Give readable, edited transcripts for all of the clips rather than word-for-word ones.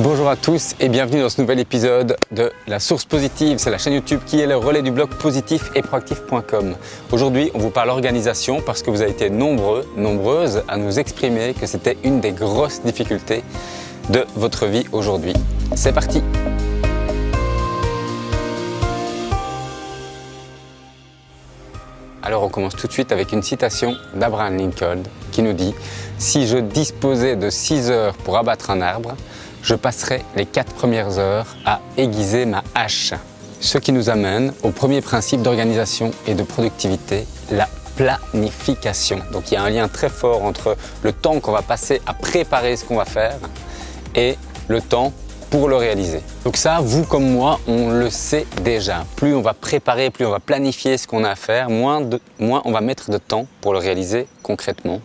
Bonjour à tous et bienvenue dans ce nouvel épisode de La Source Positive. C'est la chaîne YouTube qui est le relais du blog positif et proactif.com. Aujourd'hui, on vous parle organisation parce que vous avez été nombreuses à nous exprimer que c'était une des grosses difficultés de votre vie aujourd'hui. C'est parti! Alors on commence tout de suite avec une citation d'Abraham Lincoln qui nous dit « Si je disposais de 6 heures pour abattre un arbre, je passerai les 4 premières heures à aiguiser ma hache. » Ce qui nous amène au premier principe d'organisation et de productivité, la planification. Donc il y a un lien très fort entre le temps qu'on va passer à préparer ce qu'on va faire et le temps pour le réaliser. Donc ça, vous comme moi, on le sait déjà. Plus on va préparer, plus on va planifier ce qu'on a à faire, moins on va mettre de temps pour le réaliser concrètement.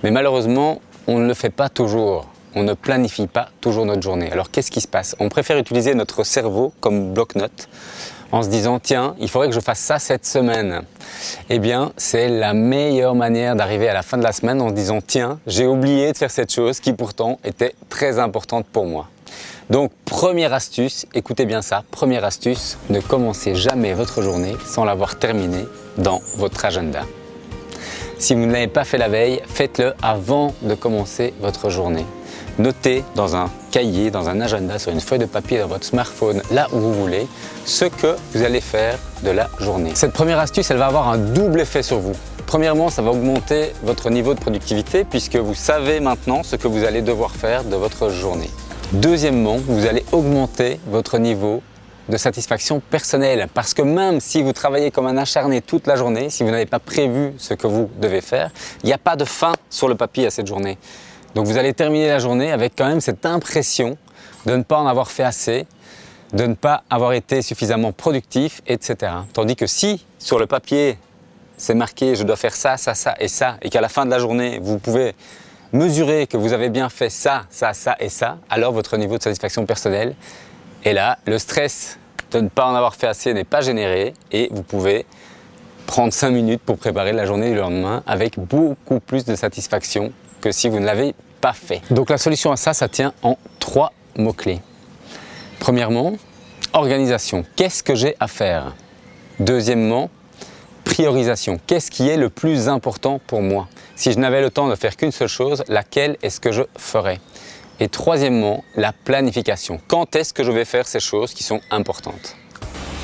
Mais malheureusement, on ne le fait pas toujours. On ne planifie pas toujours notre journée. Alors qu'est-ce qui se passe? On préfère utiliser notre cerveau comme bloc-notes en se disant « Tiens, il faudrait que je fasse ça cette semaine ». Eh bien, c'est la meilleure manière d'arriver à la fin de la semaine en se disant « Tiens, j'ai oublié de faire cette chose qui pourtant était très importante pour moi ». Donc, première astuce, écoutez bien ça, première astuce, ne commencez jamais votre journée sans l'avoir terminée dans votre agenda. Si vous ne l'avez pas fait la veille, faites-le avant de commencer votre journée. Notez dans un cahier, dans un agenda, sur une feuille de papier, dans votre smartphone, là où vous voulez, ce que vous allez faire de la journée. Cette première astuce, elle va avoir un double effet sur vous. Premièrement, ça va augmenter votre niveau de productivité puisque vous savez maintenant ce que vous allez devoir faire de votre journée. Deuxièmement, vous allez augmenter votre niveau de satisfaction personnelle parce que même si vous travaillez comme un acharné toute la journée, si vous n'avez pas prévu ce que vous devez faire, il n'y a pas de fin sur le papier à cette journée. Donc vous allez terminer la journée avec quand même cette impression de ne pas en avoir fait assez, de ne pas avoir été suffisamment productif, etc. Tandis que si sur le papier c'est marqué « je dois faire ça, ça, ça et ça » et qu'à la fin de la journée vous pouvez mesurer que vous avez bien fait ça, ça, ça et ça, alors votre niveau de satisfaction personnelle est là. Le stress de ne pas en avoir fait assez n'est pas généré et vous pouvez prendre 5 minutes pour préparer la journée du lendemain avec beaucoup plus de satisfaction que si vous ne l'avez pas fait. Donc la solution à ça, ça tient en 3 mots-clés. Premièrement, organisation. Qu'est-ce que j'ai à faire? Deuxièmement, priorisation. Qu'est-ce qui est le plus important pour moi? Si je n'avais le temps de faire qu'une seule chose, laquelle est-ce que je ferais? Et troisièmement, la planification. Quand est-ce que je vais faire ces choses qui sont importantes?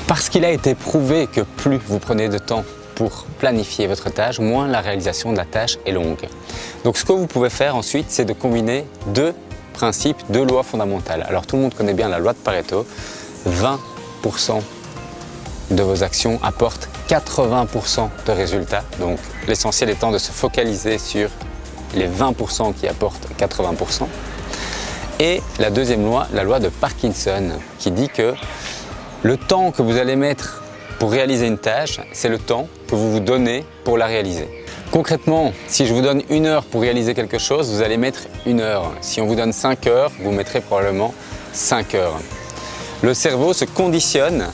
Parce qu'il a été prouvé que plus vous prenez de temps pour planifier votre tâche, moins la réalisation de la tâche est longue. Donc ce que vous pouvez faire ensuite, c'est de combiner 2 principes, 2 lois fondamentales. Alors tout le monde connaît bien la loi de Pareto. 20% de vos actions apportent 80% de résultats. Donc l'essentiel étant de se focaliser sur les 20% qui apportent 80%. Et la deuxième loi, la loi de Parkinson, qui dit que le temps que vous allez mettre pour réaliser une tâche, c'est le temps que vous vous donnez pour la réaliser. Concrètement, si je vous donne 1 heure pour réaliser quelque chose, vous allez mettre 1 heure. Si on vous donne 5 heures, vous mettrez probablement 5 heures. Le cerveau se conditionne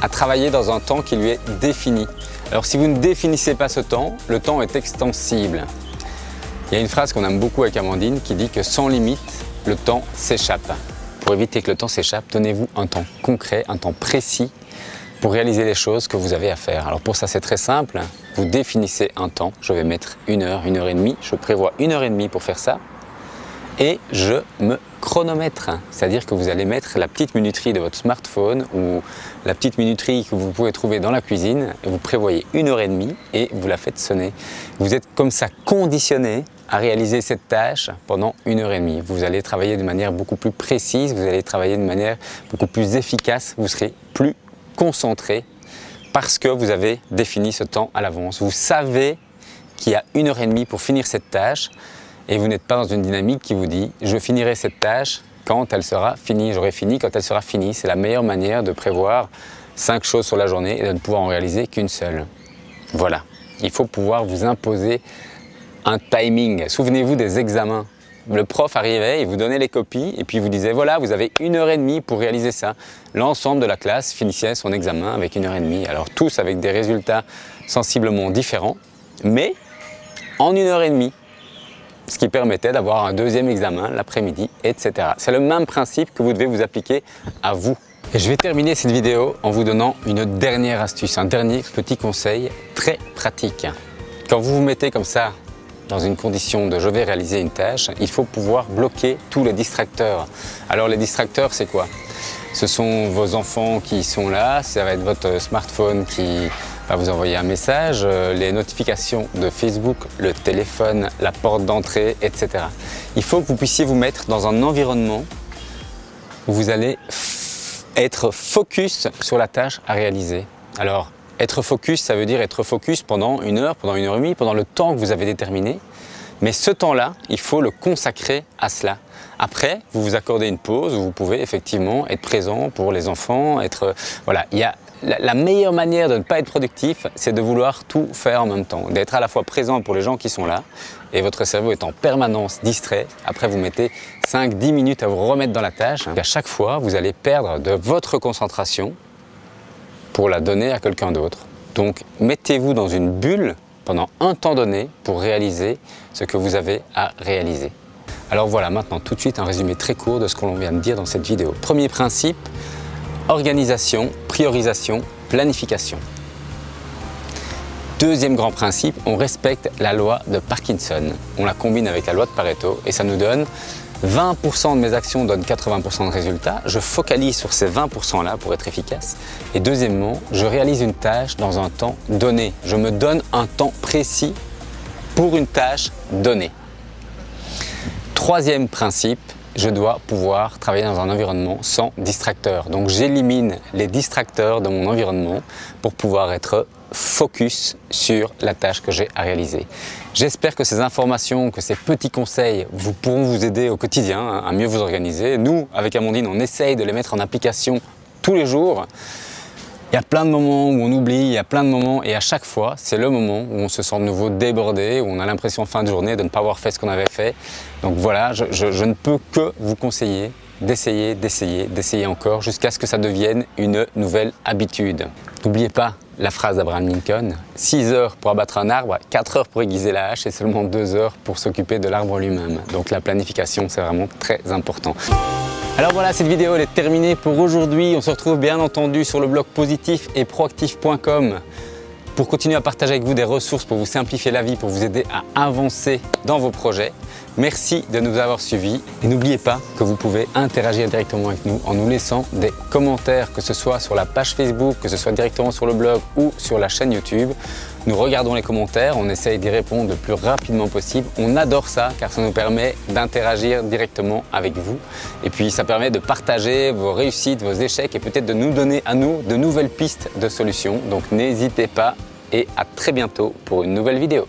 à travailler dans un temps qui lui est défini. Alors si vous ne définissez pas ce temps, le temps est extensible. Il y a une phrase qu'on aime beaucoup avec Amandine qui dit que sans limite, le temps s'échappe. Pour éviter que le temps s'échappe, donnez-vous un temps concret, un temps précis pour réaliser les choses que vous avez à faire. Alors pour ça, c'est très simple. Vous définissez un temps. Je vais mettre 1 heure, 1 heure et demie. Je prévois 1 heure et demie pour faire ça. Et je me chronomètre. C'est-à-dire que vous allez mettre la petite minuterie de votre smartphone ou la petite minuterie que vous pouvez trouver dans la cuisine. Et vous prévoyez 1 heure et demie et vous la faites sonner. Vous êtes comme ça conditionné à réaliser cette tâche pendant 1 heure et demie. Vous allez travailler de manière beaucoup plus précise, vous allez travailler de manière beaucoup plus efficace, vous serez plus concentré parce que vous avez défini ce temps à l'avance. Vous savez qu'il y a 1 heure et demie pour finir cette tâche et vous n'êtes pas dans une dynamique qui vous dit « je finirai cette tâche quand elle sera finie, j'aurai fini quand elle sera finie ». C'est la meilleure manière de prévoir 5 choses sur la journée et de ne pouvoir en réaliser qu'une seule. Voilà, il faut pouvoir vous imposer un timing. Souvenez-vous des examens. Le prof arrivait, il vous donnait les copies et puis il vous disait voilà, vous avez 1 heure et demie pour réaliser ça. L'ensemble de la classe finissait son examen avec 1 heure et demie. Alors tous avec des résultats sensiblement différents, mais en 1 heure et demie. ce qui permettait d'avoir un deuxième examen l'après-midi, etc. C'est le même principe que vous devez vous appliquer à vous. Et je vais terminer cette vidéo en vous donnant une dernière astuce, un dernier petit conseil très pratique. Quand vous vous mettez comme ça dans une condition de je vais réaliser une tâche, il faut pouvoir bloquer tous les distracteurs. Alors les distracteurs, c'est quoi? Ce sont vos enfants qui sont là, ça va être votre smartphone qui va vous envoyer un message, les notifications de Facebook, le téléphone, la porte d'entrée, etc. Il faut que vous puissiez vous mettre dans un environnement où vous allez être focus sur la tâche à réaliser. Alors, être focus, ça veut dire être focus pendant 1 heure, pendant 1 heure et demie, pendant le temps que vous avez déterminé. Mais ce temps-là, il faut le consacrer à cela. Après, vous vous accordez une pause où vous pouvez effectivement être présent pour les enfants, voilà, la meilleure manière de ne pas être productif, c'est de vouloir tout faire en même temps, d'être à la fois présent pour les gens qui sont là et votre cerveau est en permanence distrait. Après, vous mettez 5-10 minutes à vous remettre dans la tâche. Et à chaque fois, vous allez perdre de votre concentration pour la donner à quelqu'un d'autre. Donc, mettez-vous dans une bulle pendant un temps donné pour réaliser ce que vous avez à réaliser. Alors voilà, maintenant tout de suite un résumé très court de ce que l'on vient de dire dans cette vidéo. Premier principe, organisation, priorisation, planification. Deuxième grand principe, on respecte la loi de Parkinson. On la combine avec la loi de Pareto et ça nous donne 20% de mes actions donnent 80% de résultats. Je focalise sur ces 20% là pour être efficace. Et deuxièmement, je réalise une tâche dans un temps donné. Je me donne un temps précis pour une tâche donnée. Troisième principe, je dois pouvoir travailler dans un environnement sans distracteurs. Donc j'élimine les distracteurs de mon environnement pour pouvoir être focus sur la tâche que j'ai à réaliser. J'espère que ces informations, que ces petits conseils pourront vous aider au quotidien à mieux vous organiser. Nous, avec Amandine, on essaye de les mettre en application tous les jours. Il y a plein de moments où on oublie, il y a plein de moments et à chaque fois, c'est le moment où on se sent de nouveau débordé, où on a l'impression en fin de journée de ne pas avoir fait ce qu'on avait fait. Donc voilà, je ne peux que vous conseiller d'essayer encore jusqu'à ce que ça devienne une nouvelle habitude. N'oubliez pas la phrase d'Abraham Lincoln, 6 heures pour abattre un arbre, 4 heures pour aiguiser la hache et seulement 2 heures pour s'occuper de l'arbre lui-même. Donc la planification, c'est vraiment très important. Alors voilà, cette vidéo elle est terminée pour aujourd'hui. On se retrouve bien entendu sur le blog positif et proactif.com pour continuer à partager avec vous des ressources pour vous simplifier la vie, pour vous aider à avancer dans vos projets. Merci de nous avoir suivis et n'oubliez pas que vous pouvez interagir directement avec nous en nous laissant des commentaires, que ce soit sur la page Facebook, que ce soit directement sur le blog ou sur la chaîne YouTube. Nous regardons les commentaires, on essaye d'y répondre le plus rapidement possible. On adore ça car ça nous permet d'interagir directement avec vous. Et puis ça permet de partager vos réussites, vos échecs et peut-être de nous donner à nous de nouvelles pistes de solutions. Donc n'hésitez pas et à très bientôt pour une nouvelle vidéo.